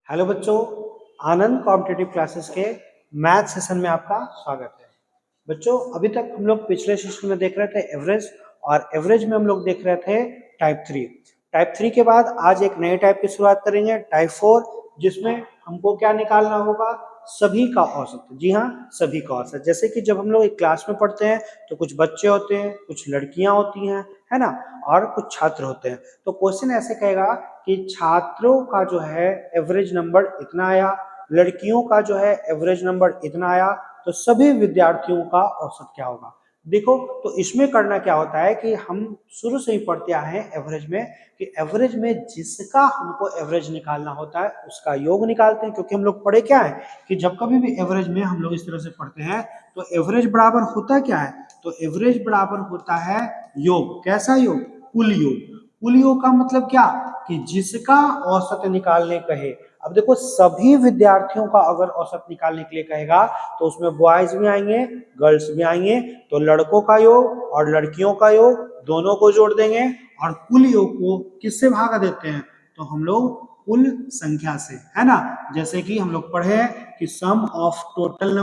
Hello बच्चों, आनंद competitive classes के math session में आपका स्वागत है। बच्चों, अभी तक हम लोग पिछले सेशन में देख रहे थे एवरेज, और एवरेज में हम लोग देख रहे थे टाइप 3। टाइप 3 के बाद आज एक नए टाइप की शुरुआत करेंगे, टाइप 4, जिसमें हमको क्या निकालना होगा? सभी का औसत। जी हाँ, सभी का औसत। जैसे कि जब हम लोग एक क्लास में पढ़ते हैं तो कुछ बच्चे होते हैं, कुछ लड़कियां होती हैं, है ना, और कुछ छात्र होते हैं। तो क्वेश्चन ऐसे कहेगा कि छात्रों का जो है एवरेज नंबर इतना आया, लड़कियों का जो है एवरेज नंबर इतना आया, तो सभी विद्यार्थियों का औसत क्या होगा? देखो, तो इसमें करना क्या होता है कि हम शुरू से ही पढ़ते आए हैं एवरेज में कि एवरेज में जिसका हमको एवरेज निकालना होता है उसका योग निकालते हैं। क्योंकि हम लोग पढ़े क्या है कि जब कभी भी एवरेज में हम लोग इस तरह से पढ़ते हैं तो एवरेज बराबर होता क्या है? तो एवरेज बराबर होता है योग। कैसा योग? कुल योग। कुल योग का मतलब क्या कि जिसका औसत निकालने कहे। अब देखो, सभी विद्यार्थियों का अगर औसत निकालने के लिए कहेगा तो उसमें बॉयज भी आएंगे, गर्ल्स भी आएंगे, तो लड़कों का योग और लड़कियों का योग दोनों को जोड़ देंगे और कुल योग को किससे भागा देते हैं? तो हम लोग कुल संख्या से, है ना। जैसे कि हम लोग पढ़े कि sum of total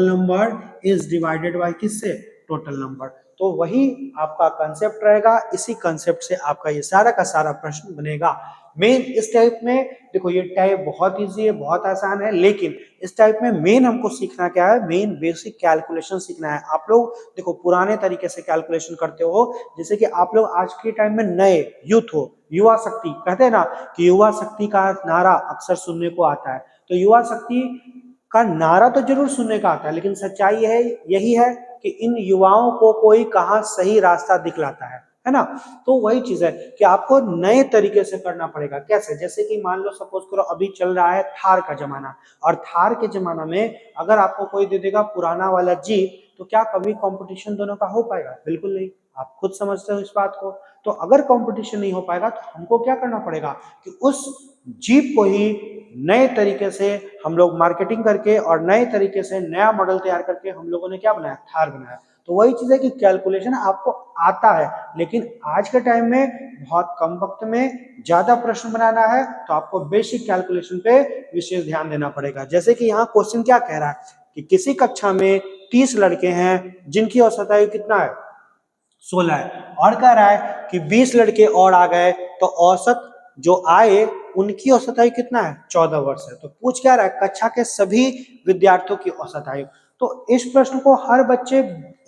number is divided by किससे? Total number. तो वही आपका कंसेप्ट रहेगा, इसी कंसेप्ट से आपका ये सारा का सारा प्रश्न बनेगा। मेन इस टाइप में देखो, ये टाइप बहुत इजी है, बहुत आसान है, लेकिन इस टाइप में मेन हमको सीखना क्या है? मेन बेसिक कैलकुलेशन सीखना है। आप लोग देखो पुराने तरीके से कैलकुलेशन करते हो, जैसे कि आप लोग आज के टाइम में नए यूथ हो, युवा शक्ति कहते हैं ना, कि युवा शक्ति का नारा अक्सर सुनने को आता है। तो युवा शक्ति का नारा तो जरूर सुनने का आता है, लेकिन सच्चाई है यही है कि इन युवाओं को कोई कहाँ सही रास्ता दिखलाता है ना। तो वही चीज है कि आपको नए तरीके से करना पड़ेगा। कैसे? जैसे कि मान लो, सपोज करो अभी चल रहा है थार का जमाना, और थार के जमाना में अगर आपको कोई दे देगा पुराना वाला जीप, तो क्या कभी कंपटीशन दोनों का हो पाएगा? बिल्कुल नहीं। आप खुद समझते हो इस बात को। तो अगर कंपटीशन नहीं हो पाएगा तो हमको क्या करना पड़ेगा कि उस जीप को ही नए तरीके से हम लोग मार्केटिंग करके और नए तरीके से नया मॉडल तैयार करके हम लोगों ने क्या बनाया? थार बनाया। तो वही चीज है कि कैलकुलेशन आपको आता है, लेकिन आज के टाइम में बहुत कम वक्त में ज्यादा प्रश्न बनाना है तो आपको बेसिक कैलकुलेशन पे विशेष ध्यान देना पड़ेगा। जैसे कि यहाँ क्वेश्चन क्या कह रहा है कि किसी कक्षा में 30 लड़के हैं जिनकी औसत आयु कितना है? 16 है, और कह रहा है कि 20 लड़के और आ गए तो औसत जो आए उनकी औसत आयु कितना है? 14 वर्ष है। तो पूछ क्या रहा है? कक्षा के सभी विद्यार्थियों की औसत आयु। तो इस प्रश्न को हर बच्चे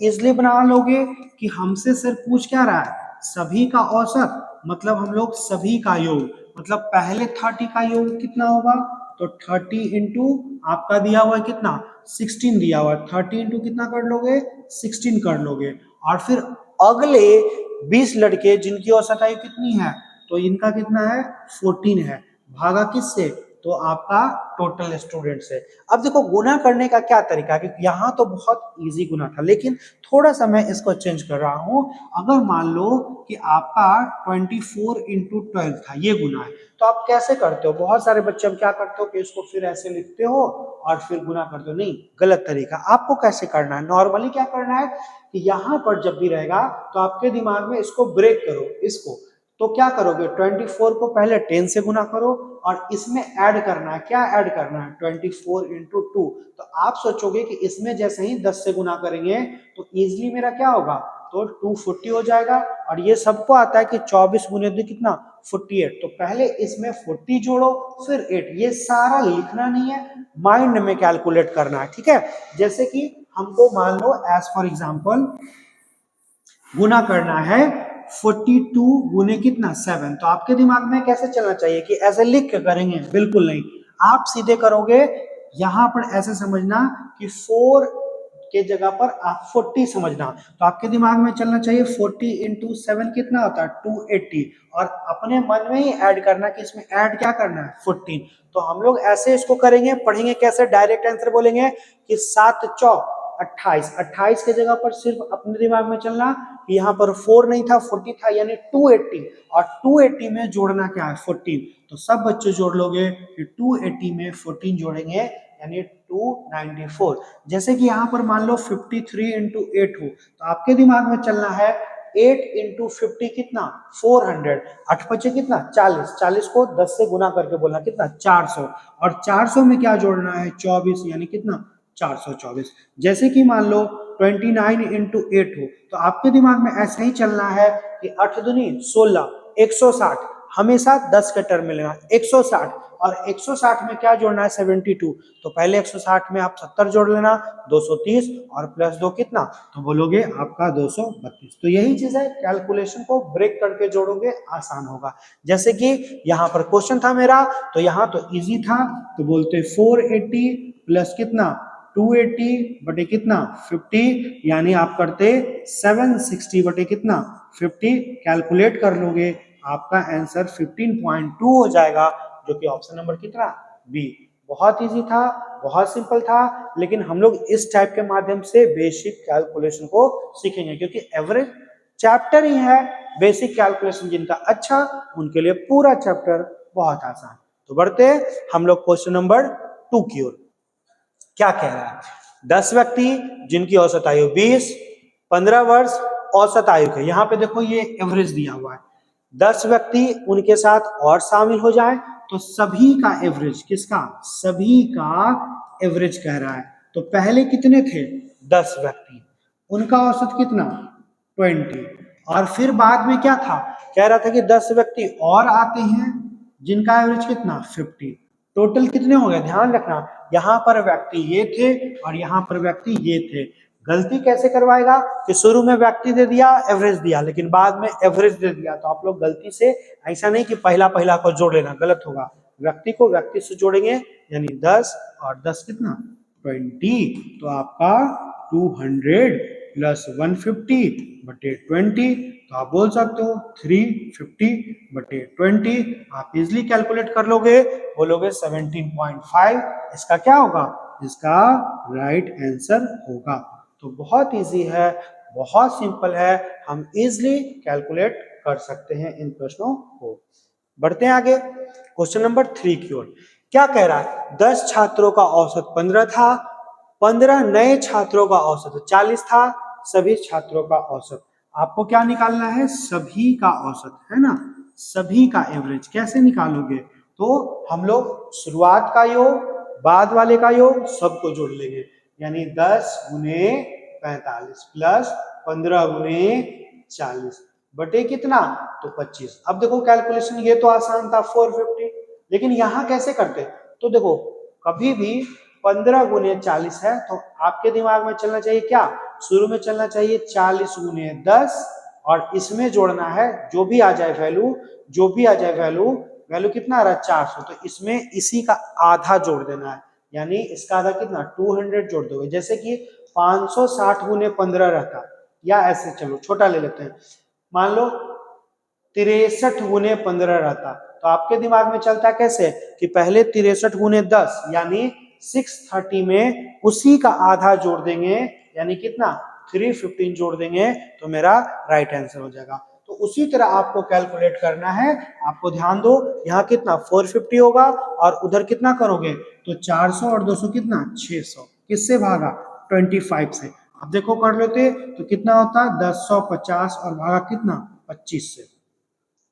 इजिली बना लोगे कि हमसे सर पूछ क्या रहा है? सभी का औसत, मतलब हम लोग सभी का योग, मतलब पहले 30 का योग कितना होगा? तो 30 इंटू आपका दिया हुआ है कितना? 16 दिया हुआ है। 30 इंटू कितना कर लोगे? 16 कर लोगे। और फिर अगले 20 लड़के जिनकी औसत आयु कितनी है? तो इनका कितना है? 14 है। भागा किससे? तो आपका टोटल स्टूडेंट से। अब देखो, गुना करने का क्या तरीका है, क्योंकि यहाँ तो बहुत इजी गुना था, लेकिन थोड़ा सा मैं इसको चेंज कर रहा हूं। अगर मान लो कि आपका 24 इंटू 12 था, ये गुना है, तो आप कैसे करते हो? बहुत सारे बच्चे हम क्या करते हो कि इसको फिर ऐसे लिखते हो और फिर गुना करते हो। नहीं, गलत तरीका। आपको कैसे करना है? नॉर्मली क्या करना है कि यहाँ पर जब भी रहेगा तो आपके दिमाग में इसको ब्रेक करो, इसको। तो क्या करोगे? 24 को पहले 10 से गुना करो और इसमें ऐड करना है। क्या ऐड करना है? 24 इंटू 2। तो आप सोचोगे कि इसमें जैसे ही 10 से गुना करेंगे तो इजिली मेरा क्या होगा? तो 240 हो जाएगा। और ये सबको आता है कि 24 गुने 2 कितना? 48। तो पहले इसमें 40 जोड़ो फिर 8। ये सारा लिखना नहीं है, माइंड में कैलकुलेट करना है, ठीक है। जैसे कि हमको मान लो एज फॉर एग्जाम्पल गुना करना है 42 गुने कितना? 7। तो आपके दिमाग में कैसे चलना चाहिए कि ऐसे लिख के करेंगे? बिल्कुल नहीं। आप सीधे करोगे, यहां पर ऐसे समझना कि 4 के जगह पर आप 40 समझना। तो आपके दिमाग में चलना चाहिए 40 इंटू 7 कितना होता है? 280। और अपने मन में ही ऐड करना कि इसमें ऐड क्या करना है? 14। तो हम लोग ऐसे इसको करेंगे, पढ़ेंगे कैसे? डायरेक्ट आंसर बोलेंगे कि 7 चौक 28। 28 के जगह पर सिर्फ अपने दिमाग में चलना कि यहाँ पर 4 नहीं था, 40 था, यानी 280। और 280 में जोड़ना क्या है? 14। तो सब बच्चे जोड़ लोगे कि 280 में 14 जोड़ेंगे यानी 294। जैसे कि यहाँ पर मान लो 53 इंटू 8 हो, तो आपके दिमाग में चलना है 8 इंटू 50 कितना 400, 8 बचे कितना 40, 40 को 10 से गुना करके बोलना कितना 400, और 400 में क्या जोड़ना है 24, यानी कितना 424। जैसे कि मान लो 29 इंटू 8 हो, तो आपके दिमाग में ऐसा ही चलना है कि 8 दूनी 16, 160, हमेशा 10 का टर्म मिलेगा 160, और 160 में क्या जोड़ना है 72, तो पहले 160 में आप 70 जोड़ लेना 230, और प्लस 2 कितना, तो बोलोगे आपका 232। तो यही चीज है, कैलकुलेशन को ब्रेक करके जोड़ोगे आसान होगा। जैसे कि यहाँ पर क्वेश्चन था मेरा, तो यहाँ तो इजी था, तो बोलते 480 प्लस कितना 280 बटे कितना 50, यानी आप करते 760 बटे कितना 50, कैलकुलेट कर लोगे आपका आंसर 15.2 हो जाएगा, जो कि ऑप्शन नंबर कितना बी। बहुत इजी था, बहुत सिंपल था, लेकिन हम लोग इस टाइप के माध्यम से बेसिक कैलकुलेशन को सीखेंगे, क्योंकि एवरेज चैप्टर ही है। बेसिक कैलकुलेशन जिनका अच्छा, उनके लिए पूरा चैप्टर बहुत आसान। तो बढ़ते हम लोग क्वेश्चन नंबर 2 की ओर। क्या कह रहा है, 10 व्यक्ति जिनकी औसत आयु 20, 15 वर्ष औसत आयु के, यहाँ पे देखो ये एवरेज दिया हुआ है, 10 व्यक्ति उनके साथ और शामिल हो जाए तो सभी का एवरेज, किसका, सभी का एवरेज कह रहा है। तो पहले कितने थे 10 व्यक्ति, उनका औसत कितना 20, और फिर बाद में क्या था, कह रहा था कि 10 व्यक्ति और आते हैं जिनका एवरेज कितना 50, टोटल कितने हो गए, ध्यान रखना यहाँ पर व्यक्ति ये थे और यहाँ पर व्यक्ति ये थे। गलती कैसे करवाएगा कि शुरू में व्यक्ति दे दिया एवरेज दिया, लेकिन बाद में एवरेज दे दिया, तो आप लोग गलती से ऐसा नहीं कि पहला पहला को जोड़ लेना, गलत होगा। व्यक्ति को व्यक्ति से जोड़ेंगे, यानी 10 और 10 कितना 20, तो आपका 200 प्लस 150 बटे 20, तो आप बोल सकते हो 350 बटे 20, आप इजिली कैलकुलेट कर लोगे, बोलोगे 17.5, इसका क्या होगा, इसका राइट आंसर होगा। तो बहुत इजी है, बहुत सिंपल है, हम इजिली कैलकुलेट कर सकते हैं इन प्रश्नों को। बढ़ते हैं आगे क्वेश्चन नंबर 3 की ओर। क्या कह रहा है, 10 छात्रों का औसत 15 था, 15 नए छात्रों का औसत 40 था, सभी छात्रों का औसत। आपको क्या निकालना है, सभी का औसत, है ना, सभी का एवरेज। कैसे निकालोगे, तो हम लोग शुरुआत का योग, बाद वाले का योग, सबको जोड़ लेंगे, यानी 10 गुने 45 प्लस 15 गुने 40 बटे कितना, तो 25। अब देखो कैलकुलेशन ये तो आसान था 450, लेकिन यहां कैसे करते, तो देखो कभी भी 15 गुने 40 है, तो आपके दिमाग में चलना चाहिए क्या, शुरू में चलना चाहिए 40 गुने 10, और इसमें जोड़ना है जो भी आ जाए वैल्यू, जो भी आ जाए वैल्यू, वैल्यू कितना आ रहा है 400, तो इसमें इसी का आधा जोड़ देना है, यानी इसका आधा कितना 200 जोड़ दोगे। जैसे कि 560 गुने 15 रहता, या ऐसे चलो छोटा ले लेते हैं, मान लो 63 गुने 15 रहता, तो आपके दिमाग में चलता कैसे कि पहले 63 गुने 10 यानी 630 में उसी का आधा जोड़ देंगे, यानी कितना 315 जोड़ देंगे, तो मेरा राइट आंसर हो जाएगा। तो उसी तरह आपको कैलकुलेट करना है। आपको ध्यान दो, यहाँ कितना 450 होगा, और उधर कितना करोगे, तो 400 और 200 कितना 600, किससे भागा 25 से। अब देखो कर लेते तो कितना होता 1050, और भागा कितना 25 से।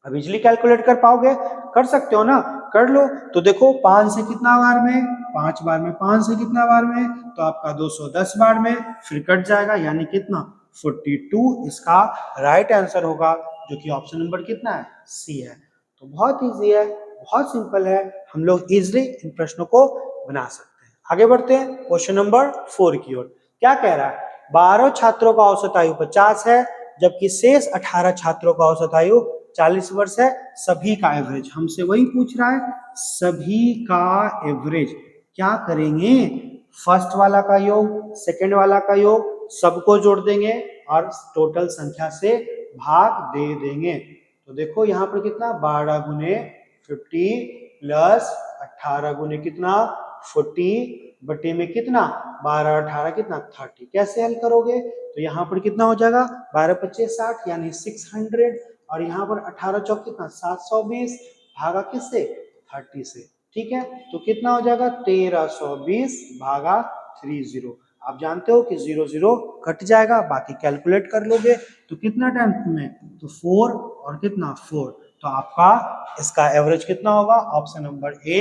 अब इजिली कैलकुलेट कर पाओगे, कर सकते हो ना, कर लो। तो देखो 5 से कितना बार में, 5 बार में, 5 से कितना बार में, तो आपका 210 बार में, फिर कट जाएगा, यानी कितना 42 इसका राइट आंसर होगा, जो कि ऑप्शन नंबर कितना है, सी है। तो बहुत इजी है, बहुत सिंपल है, हम लोग इजिली इन प्रश्नों को बना सकते हैं। आगे बढ़ते हैं क्वेश्चन नंबर 4 की ओर। क्या कह रहा है, 12 छात्रों का औसत आयु 50 है, जबकि शेष 18 छात्रों का औसत आयु 40 वर्ष है, सभी का एवरेज। हमसे वही पूछ रहा है, सभी का एवरेज। क्या करेंगे, फर्स्ट वाला का योग, सेकंड वाला का योग, सबको जोड़ देंगे और टोटल संख्या से भाग दे देंगे। तो देखो यहाँ पर कितना 12 गुने 50 प्लस 18 गुने कितना 40 बटे में कितना 12 18 कितना 30। कैसे हल करोगे, तो यहाँ पर कितना हो जाएगा 12 25 60, यानी 600, और यहाँ पर 18 चौक कितना 720, भागा किससे 30 से। ठीक है, तो कितना हो जाएगा 1320 भागा 30। आप जानते हो कि 0 0 कट जाएगा, बाकी कैलकुलेट कर लोगे तो कितना टाइम में, तो 4 और कितना 4, तो आपका इसका एवरेज कितना होगा, option number A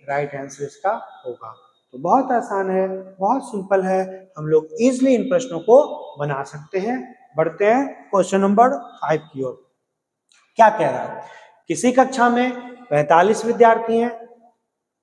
right answer इसका होगा। तो बहुत आसान है, बहुत सिंपल है, हम लोग इजिली इन प्रश्नों को बना सकते हैं। बढ़ते हैं क्वेश्चन नंबर 5 की ओर। क्या कह रहा है, किसी कक्षा में 45 विद्यार्थी हैं,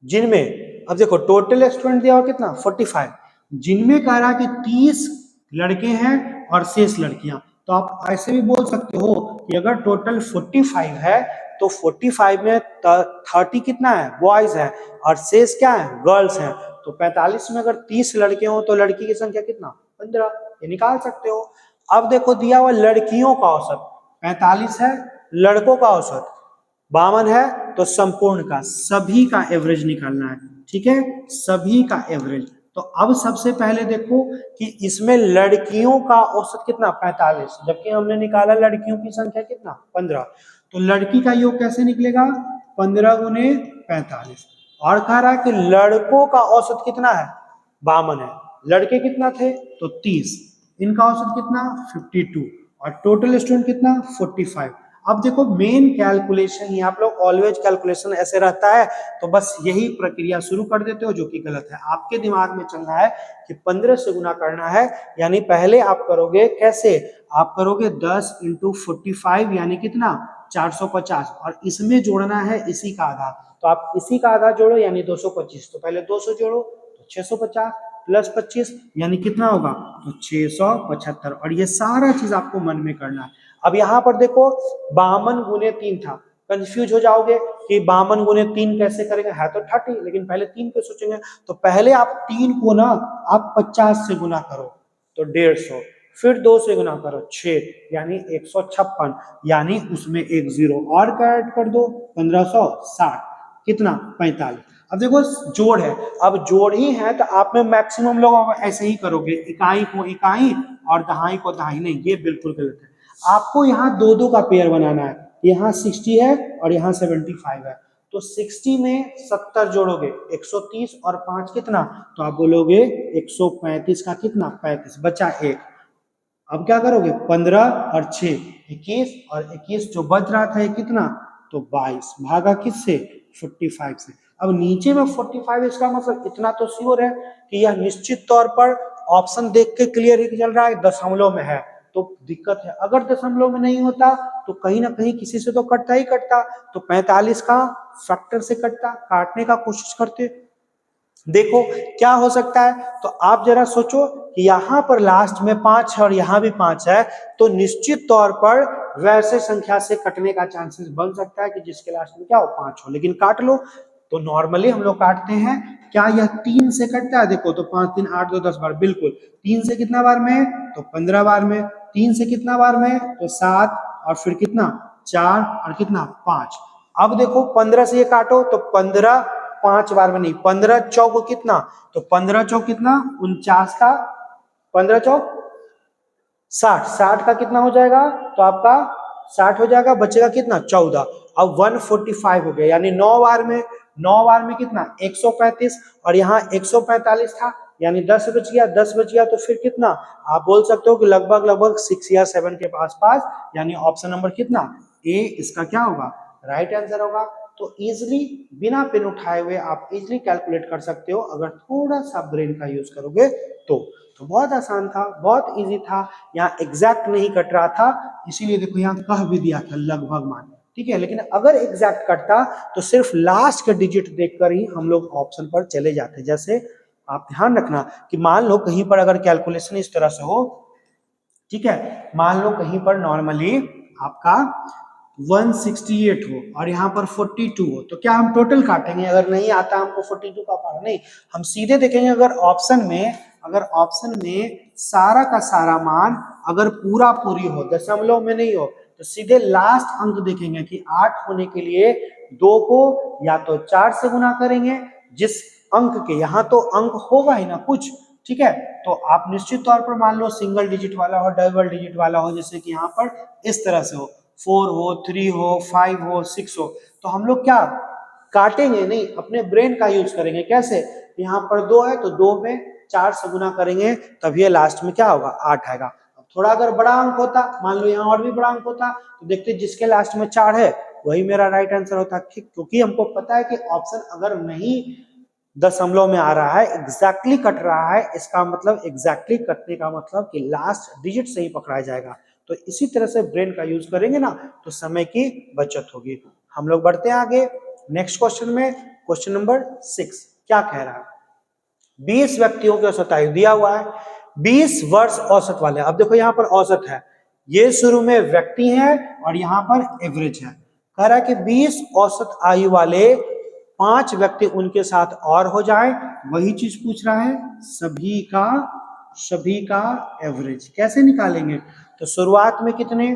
जिनमें अब देखो टोटल स्टूडेंट दिया हुआ कितना 45, जिनमें कह रहा है कि 30 लड़के हैं और शेष लड़कियां। तो आप ऐसे भी बोल सकते हो कि अगर टोटल 45 है तो 45 में 30 कितना है बॉयज है और शेष क्या है गर्ल्स हैं। तो 45 में अगर 30 लड़के हो तो लड़की की संख्या कितना 15, ये निकाल सकते हो। अब देखो दिया हुआ लड़कियों का औसत 45 है, लड़कों का औसत 52 है, तो संपूर्ण का सभी का एवरेज निकालना है। ठीक है, सभी का एवरेज। तो अब सबसे पहले देखो कि इसमें लड़कियों का औसत कितना 45, जबकि हमने निकाला लड़कियों की संख्या कितना 15, तो लड़की का योग कैसे निकलेगा 15 गुने 45। और कह रहा है कि लड़कों का औसत कितना है 52 है, लड़के कितना थे तो 30, इनका औसत कितना 52 और टोटल स्टूडेंट कितना 45। अब देखो मेन कैलकुलेशन ही आप लोग ऑलवेज कैलकुलेशन ऐसे रहता है, तो बस यही प्रक्रिया शुरू कर देते हो जो कि गलत है। आपके दिमाग में चलना है कि 15 से गुना करना है, यानी पहले आप करोगे कैसे, आप करोगे 10 इंटू 45 यानी कितना 450, और इसमें जोड़ना है इसी का आधा, तो आप इसी का आधा जोड़ो यानी 225, तो पहले 200 जोड़ो तो 650 प्लस 25 यानी कितना होगा तो 675, और ये सारा चीज आपको मन में करना है। अब यहां पर देखो 52 गुने 3 था, कंफ्यूज हो जाओगे कि 52 गुने 3 कैसे करेंगे, है तो 30, लेकिन पहले 3 पे सोचेंगे। तो पहले आप 3 को ना आप 50 से गुना करो तो 150, फिर 2 से गुना करो 6 यानी 156, यानी उसमें एक जीरो और ऐड कर दो 1560 कितना 45। अब देखो जोड़ है, अब जोड़ ही है तो आप में मैक्सिमम लोग ऐसे ही करोगे, इकाई को इकाई और दहाई को दहाई, नहीं ये बिल्कुल गलत है। आपको यहाँ दो दो का पेयर बनाना है, यहाँ 60 है और यहाँ 75 है, तो 60 में 70 जोड़ोगे 130 और 5 कितना, तो आप बोलोगे 135 का कितना 35, बचा एक। अब क्या करोगे 15 और 6 21, और 21 जो बच रहा था ये कितना तो 22, भागा किससे 45 से। अब नीचे में 45, इसका मतलब इतना तो श्योर है कि यह निश्चित तौर पर ऑप्शन देख के क्लियर ही चल रहा है दशमलव में है, तो दिक्कत है। अगर दशमलव में नहीं होता तो कहीं ना कहीं किसी से तो कटता ही कटता, तो 45 का फैक्टर से कटता, काटने का कोशिश करते। देखो क्या हो सकता है, तो आप जरा सोचो कि यहाँ पर लास्ट में 5 है और यहाँ भी 5 है, तो निश्चित तौर पर वैसे संख्या से कटने का चांसेस बन सकता है कि जिसके लास्ट में क्या हो 5 हो, लेकिन काट लो। तो नॉर्मली हम लोग काटते हैं, क्या यह 3 से कटता है, देखो तो 5 3 8 2 10 बार, बिल्कुल 3 से कितना बार में तो 15 बार में, 3 से कितना बार में तो 7, और फिर कितना 4 और कितना 5। अब देखो 15 से ये काटो तो 15 5 बार में नहीं, 15 चौक कितना, तो 15 चौक कितना 49 का, 15 चौक 60, 60 का कितना हो जाएगा तो आपका 60 हो जाएगा, बचेगा कितना 14। अब 145 हो गया, यानी 9 बार में, 9 बार में कितना 135, और यहाँ 145 था यानी 10 बच गया, 10 बच गया तो फिर कितना, आप बोल सकते हो कि लगभग लगभग 6 या 7 के आसपास, यानी ऑप्शन नंबर कितना ए इसका क्या होगा राइट आंसर होगा। तो इजिली बिना पेन उठाए हुए आप इजिली कैलकुलेट कर सकते हो अगर थोड़ा सा ब्रेन का यूज करोगे तो बहुत आसान था, बहुत इजी था, यहाँ एग्जैक्ट नहीं कट रहा था, इसीलिए देखो यहाँ कह भी दिया था लगभग मान, ठीक है। लेकिन अगर एग्जैक्ट कटता तो सिर्फ लास्ट के डिजिट देखकर ही हम लोग ऑप्शन पर चले जाते। जैसे आप ध्यान रखना कि मान लो कहीं पर अगर कैलकुलेशन इस तरह से हो, ठीक है, मान लो कहीं पर नॉर्मली आपका 168 हो और यहाँ पर 42 हो, तो क्या हम टोटल काटेंगे, अगर नहीं आता हमको 42 का पार, नहीं, हम सीधे देखेंगे अगर ऑप्शन में सारा का सारा मान अगर पूरा पूरी हो, दशमलव में नहीं हो, तो सीधे लास्ट अंक देखेंगे कि 8 होने के लिए 2 को या तो 4 से गुना करेंगे, जिस अंक के यहाँ तो अंक होगा ही ना कुछ, ठीक है। तो आप निश्चित तौर पर मान लो सिंगल डिजिट वाला हो, डबल डिजिट वाला हो, जैसे कि यहाँ पर इस तरह से हो 4 हो 3 हो 5 हो 6 हो, तो हम लोग क्या काटेंगे नहीं, अपने ब्रेन का यूज करेंगे। कैसे, यहाँ पर 2 है तो 2 में 4 से गुना करेंगे तब ये लास्ट में क्या होगा 8 आएगा। अब थोड़ा अगर बड़ा अंक होता, मान लो यहाँ और भी बड़ा अंक होता, तो देखते जिसके लास्ट में 4 है वही मेरा राइट आंसर होता। ठीक, क्योंकि हमको पता है कि ऑप्शन अगर नहीं दशमलव में आ रहा है, एग्जैक्टली कट रहा है, इसका मतलब एग्जैक्टली कटने का मतलब कि लास्ट डिजिट से ही पकड़ा जाएगा। तो इसी तरह से ब्रेन का यूज करेंगे ना तो समय की बचत होगी। हम लोग बढ़ते हैं आगे नेक्स्ट क्वेश्चन में। क्वेश्चन नंबर 6 क्या कह रहा है, 20 व्यक्तियों की औसत आयु दिया हुआ है, 20 वर्ष औसत वाले। अब देखो यहाँ पर औसत है, ये शुरू में व्यक्ति है और यहाँ पर एवरेज है। कह रहा है कि 20 औसत आयु वाले 5 व्यक्ति उनके साथ और हो जाए, वही चीज पूछ रहा है, सभी का एवरेज कैसे निकालेंगे। तो शुरुआत में कितने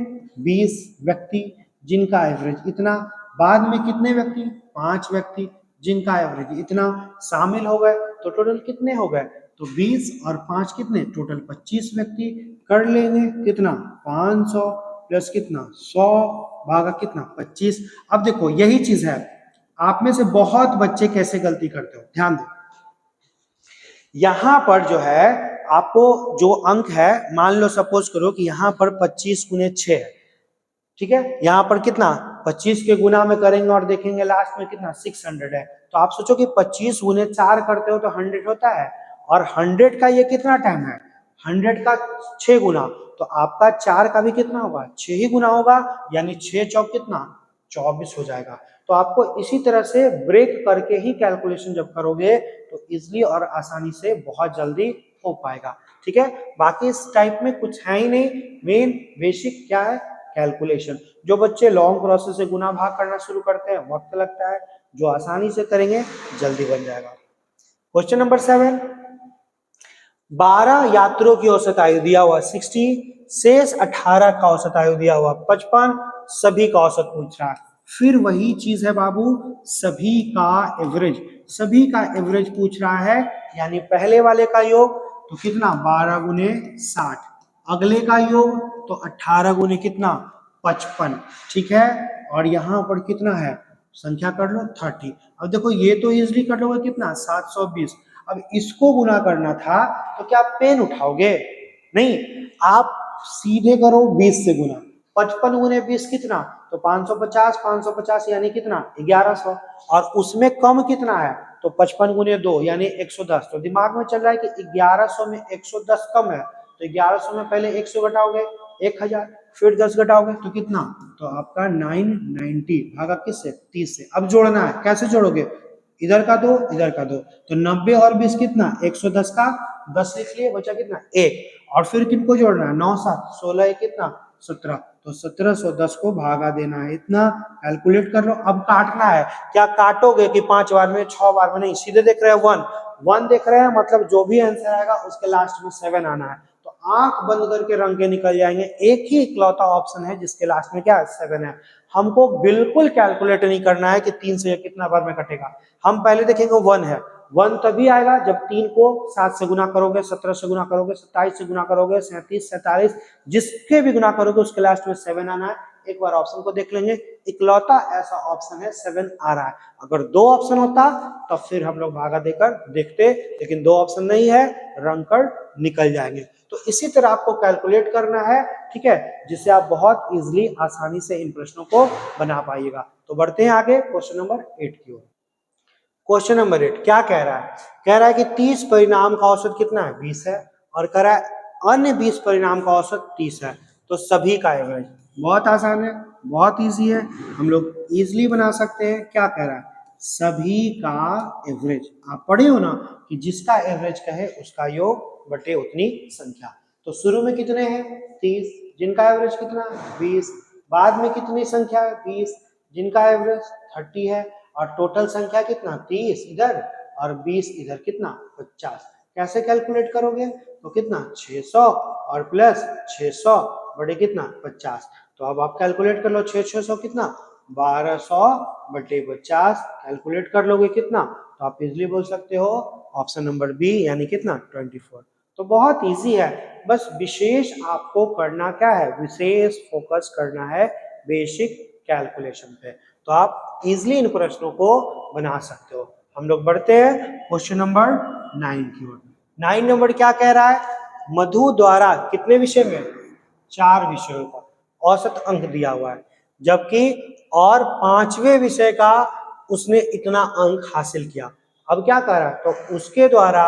20 व्यक्ति जिनका एवरेज इतना, बाद में कितने व्यक्ति 5 व्यक्ति जिनका एवरेज इतना शामिल हो गए, तो टोटल कितने हो गए, तो 20 और 5 कितने, टोटल 25 व्यक्ति। कर लेंगे कितना 500 प्लस कितना 100 भागा कितना 25। अब देखो यही चीज है, आप में से बहुत बच्चे कैसे गलती करते हो, ध्यान दो। यहां पर जो है आपको जो अंक है, मान लो सपोज करो कि यहां पर 25 गुने 6 है, ठीक है, यहां पर कितना 25 के गुना में करेंगे और देखेंगे लास्ट में कितना 600 है। तो आप सोचो कि 25 गुने 4 करते हो तो 100 होता है, और 100 का ये कितना टाइम है, 100 का 6 गुना, तो आपका 4 का भी कितना होगा 6 ही गुना होगा, यानी 6 चौक कितना 24 हो जाएगा। तो आपको इसी तरह से ब्रेक करके ही कैलकुलेशन जब करोगे तो इजिली और आसानी से बहुत जल्दी हो पाएगा। ठीक है, बाकी इस टाइप में कुछ है ही नहीं, मेन बेसिक क्या है कैलकुलेशन। जो बच्चे लॉन्ग प्रोसेस से गुना भाग करना शुरू करते हैं वक्त लगता है, जो आसानी से करेंगे जल्दी बन जाएगा। क्वेश्चन नंबर 7, 12 यात्रियों की औसत आयु दिया हुआ 60, शेष 18 का औसत आयु दिया हुआ 55, सभी का औसत पूछ रहा है। फिर वही चीज है बाबू, सभी का एवरेज पूछ रहा है, यानी पहले वाले का योग तो कितना 12 गुने 60, अगले का योग तो 18 गुने कितना 55, ठीक है, और यहां पर कितना है संख्या कर लो 30। अब देखो ये तो इजिली कर लोगे कितना 720। अब इसको गुना करना था तो क्या आप पेन उठाओगे, नहीं, आप सीधे करो 20 से गुना, 55 गुने 20 कितना, तो 550, 550 यानी कितना 1100, और उसमें कम कितना है तो 55 गुने 2 यानी 110। तो दिमाग में चल रहा है कि 1100 में 110 कम है, तो 1100 में पहले 100 घटाओगे 1000, फिर 10 घटाओगे तो कितना, तो आपका 990 भागा किससे 30 से। अब जोड़ना है, कैसे जोड़ोगे, इधर का दो इधर का दो, तो 90 और 20 कितना 110 का 10 लिख लिए, बचा कितना 1, और फिर किनको जोड़ना है 9 7 16 कितना 17, तो 1710 को भागा देना है इतना, कैलकुलेट कर लो। अब काटना है, क्या काटोगे कि 5 बार में 6 बार में, नहीं, सीधे देख रहे हैं 1 देख रहे हैं, मतलब जो भी आंसर आएगा उसके लास्ट में 7 आना है। तो आंख बंद करके रंग के निकल जाएंगे, एक ही इकलौता ऑप्शन है जिसके लास्ट में क्या 7 है। हमको बिल्कुल कैलकुलेट नहीं करना है कि 3 से कितना बार में कटेगा, हम पहले देखेंगे 1 है, 1 तभी आएगा जब 3 को 7 से गुना करोगे, 17 से गुना करोगे, 27 से गुना करोगे, 37 47 जिसके भी गुना करोगे उसके लास्ट में 7 आना है। एक बार ऑप्शन को देख लेंगे, इकलौता ऐसा ऑप्शन है 7 आ रहा है। अगर 2 ऑप्शन होता तब फिर हम लोग भागा देकर देखते, लेकिन 2 ऑप्शन नहीं है, रंग कर निकल जाएंगे। तो इसी तरह आपको कैलकुलेट करना है, ठीक है, जिससे आप बहुत इजीली आसानी से इन प्रश्नों को बना पाइएगा। तो बढ़ते हैं आगे क्वेश्चन नंबर 8 की ओर। क्वेश्चन नंबर 8 क्या कह रहा है, कह रहा है कि 30 परिणाम का औसत कितना है 20 है, और कह रहा है अन्य 20 परिणाम का औसत 30 है, तो सभी का एवरेज। बहुत आसान है, बहुत इजी है, हम लोग इजीली बना सकते हैं। क्या कह रहा है, सभी का एवरेज, आप पढ़े हो ना कि जिसका एवरेज कहे उसका योग बटे उतनी संख्या। तो शुरू में कितने हैं 30, जिनका एवरेज कितना 20, बाद में कितनी संख्या है 20, जिनका एवरेज 30 है, और टोटल संख्या कितना 30 इधर और 20 इधर कितना 50। कैसे कैलकुलेट करोगे, तो कितना 600 और प्लस 600 बटे कितना 50। तो अब आप कैलकुलेट कर लो, 600 कितना 1200 बटे 50, कैलकुलेट कर लोगे कितना, तो आप इजिली बोल सकते हो ऑप्शन नंबर बी यानी कितना 24। तो बहुत इजी है, बस विशेष आपको करना क्या है, विशेष फोकस करना है बेसिक कैलकुलेशन पे, तो आप इजिली इन प्रश्नों को बना सकते हो। हम लोग बढ़ते हैं क्वेश्चन नंबर 9 की ओर। 9 नंबर क्या कह रहा है, मधु द्वारा कितने विषय में, 4 विषयों का औसत अंक दिया हुआ है, जबकि और 5वें विषय का उसने इतना अंक हासिल किया। अब क्या कर रहा है, तो उसके द्वारा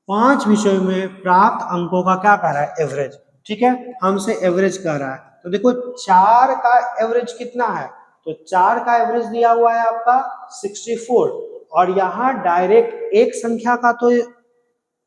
5 विषयों में प्राप्त अंकों का क्या कर रहा है, एवरेज। ठीक है, हमसे एवरेज कर रहा है, तो देखो 4 का एवरेज कितना है, तो 4 का एवरेज दिया हुआ है आपका 64, और यहाँ डायरेक्ट एक संख्या का तो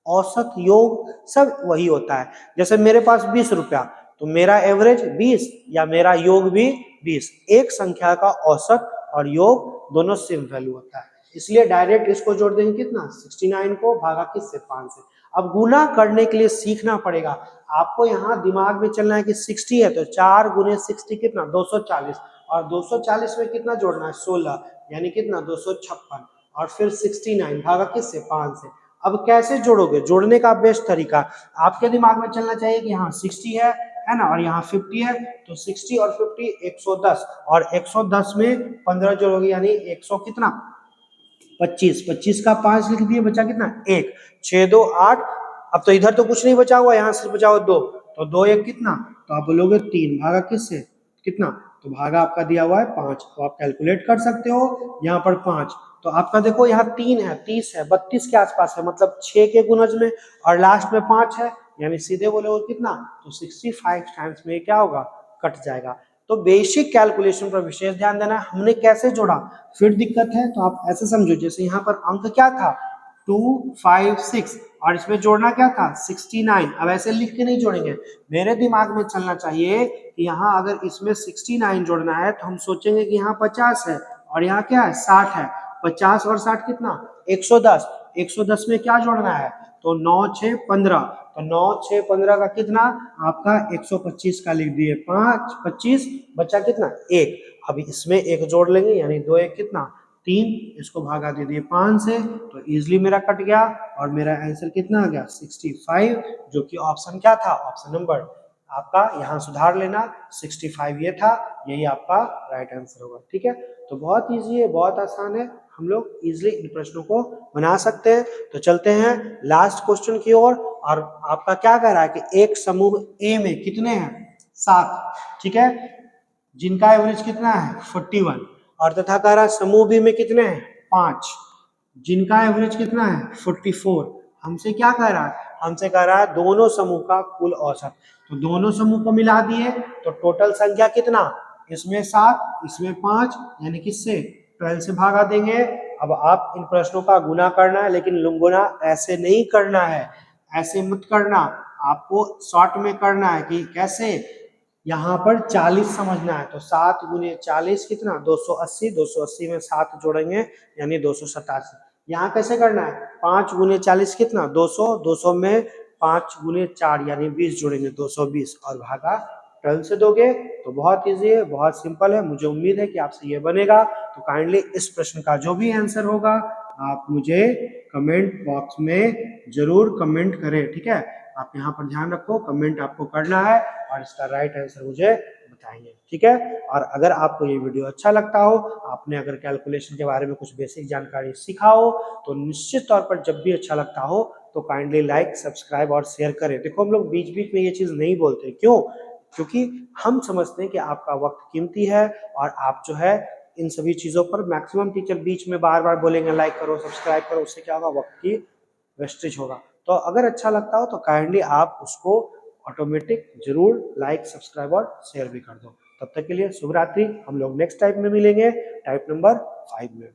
औसत योग सब वही होता है। जैसे मेरे पास 20 रुपया, तो मेरा एवरेज 20 या मेरा योग भी 20, एक संख्या का औसत और योग दोनों सेम वैल्यू होता है, इसलिए डायरेक्ट इसको जोड़ देंगे कितना, 69 को भागा किससे, 5 से। अब गुना करने के लिए सीखना पड़ेगा आपको, यहाँ दिमाग में चलना है कि 60 है तो 4 गुने 60 कितना, 240, और 240 में कितना जोड़ना है, 16, यानी कितना, 256, और फिर 69 भागा किससे, 5 से। अब कैसे जोड़ोगे, जोड़ने का बेस्ट तरीका आपके दिमाग में चलना चाहिए कि हाँ 60 है ना, और यहाँ 50 है, तो 60 और 50 110, और 110 में 15 जोड़ोगे यानी 100 कितना, 25, 25 का 5 लिख दिए, बचा कितना, 1, 6 2 8, अब तो इधर तो कुछ नहीं बचा हुआ, यहाँ सिर्फ बचा हुआ 2, तो 2 1 कितना, तो आप बोलोगे 3, भागा किससे, कितना, तो भागा आपका दिया हुआ है 5, तो आप कैलकुलेट कर सकते हो, यहाँ पर 5, तो आपका देखो यहाँ 3 है, 30 है, 32 के आसपास है, मतलब 6 के गुणज में, और लास्ट में 5 है, यानी सीधे बोले कितना, तो 65 टाइम्स में क्या होगा, कट जाएगा। तो बेसिक कैलकुलेशन पर विशेष ध्यान देना, हमने कैसे जोड़ा, फिर दिक्कत है तो आप ऐसे समझो, जैसे यहाँ पर अंक क्या था, 2 5 6, और इसमें जोड़ना क्या था, 69। अब ऐसे लिख के नहीं जोड़ेंगे, मेरे दिमाग में चलना चाहिए कि यहाँ अगर इसमें 69 जोड़ना है तो हम सोचेंगे कि यहाँ 50 है और यहाँ क्या है, 60 है, 50 और 60 कितना, 110, 110 में क्या जोड़ना है, तो 9 6 15, तो 9 6 15 का कितना, आपका 125 का लिख दिए, 5 25, बचा कितना, 1। अब इसमें एक जोड़ लेंगे, यानी 2 1 कितना, 3, इसको भागा दे दिए 5 से, तो इजिली मेरा कट गया, और मेरा आंसर कितना आ गया, 65, जो कि ऑप्शन क्या था, ऑप्शन नंबर आपका, यहाँ सुधार लेना, 65 ये था, यही आपका राइट आंसर होगा। ठीक है, तो बहुत इजी है, बहुत आसान है, हम लोग इजिली इन प्रश्नों को बना सकते हैं। तो चलते हैं लास्ट क्वेश्चन की ओर, और आपका क्या कह रहा है कि एक समूह ए में कितने हैं, 7, ठीक है, जिनका एवरेज कितना है 41, और तथा कह रहा है समूह बी में कितने हैं, 5, जिनका एवरेज कितना है 44। हमसे क्या कह रहा है, हमसे कह रहा है दोनों समूह का कुल औसत, तो दोनों समूह को मिला दिए तो टोटल संख्या कितना, इसमें 7 इसमें 5, यानी किससे, 12 से भागा देंगे। अब आप इन प्रश्नों का गुना करना है, लेकिन गुना ऐसे नहीं करना है, ऐसे मत करना, आपको शॉर्ट में करना है कि कैसे, यहाँ पर 40 समझना है, तो 7 गुने 40 कितना, 280, 280 में 7 जोड़ेंगे यानी 287। यहाँ कैसे करना है, 5 गुने 40 कितना, 200, 200 में 5 गुने 4 यानी 20 जोड़ेंगे, 220, और भागा 12 से दोगे, तो बहुत इजी है, बहुत सिंपल है। मुझे उम्मीद है कि आपसे ये बनेगा, तो काइंडली इस प्रश्न का जो भी आंसर होगा आप मुझे कमेंट बॉक्स में जरूर कमेंट करें। ठीक है, आप यहाँ पर ध्यान रखो, कमेंट आपको करना है और इसका राइट आंसर मुझे बताएंगे। ठीक है, और अगर आपको ये वीडियो अच्छा लगता हो, आपने अगर कैलकुलेशन के बारे में कुछ बेसिक जानकारी सीखा हो, तो निश्चित तौर पर जब भी अच्छा लगता हो तो काइंडली लाइक सब्सक्राइब और शेयर करें। देखो हम लोग बीच बीच में ये चीज़ नहीं बोलते, क्यों, क्योंकि हम समझते हैं कि आपका वक्त कीमती है, और आप जो है इन सभी चीज़ों पर, मैक्सिमम टीचर बीच में बार बार बोलेंगे लाइक करो सब्सक्राइब करो, उससे क्या होगा, वक्त की वेस्टेज होगा। तो अगर अच्छा लगता हो तो काइंडली आप उसको ऑटोमेटिक जरूर लाइक सब्सक्राइब और शेयर भी कर दो। तब तक के लिए शुभ रात्रि, हम लोग नेक्स्ट टाइप में मिलेंगे, टाइप नंबर 5 में।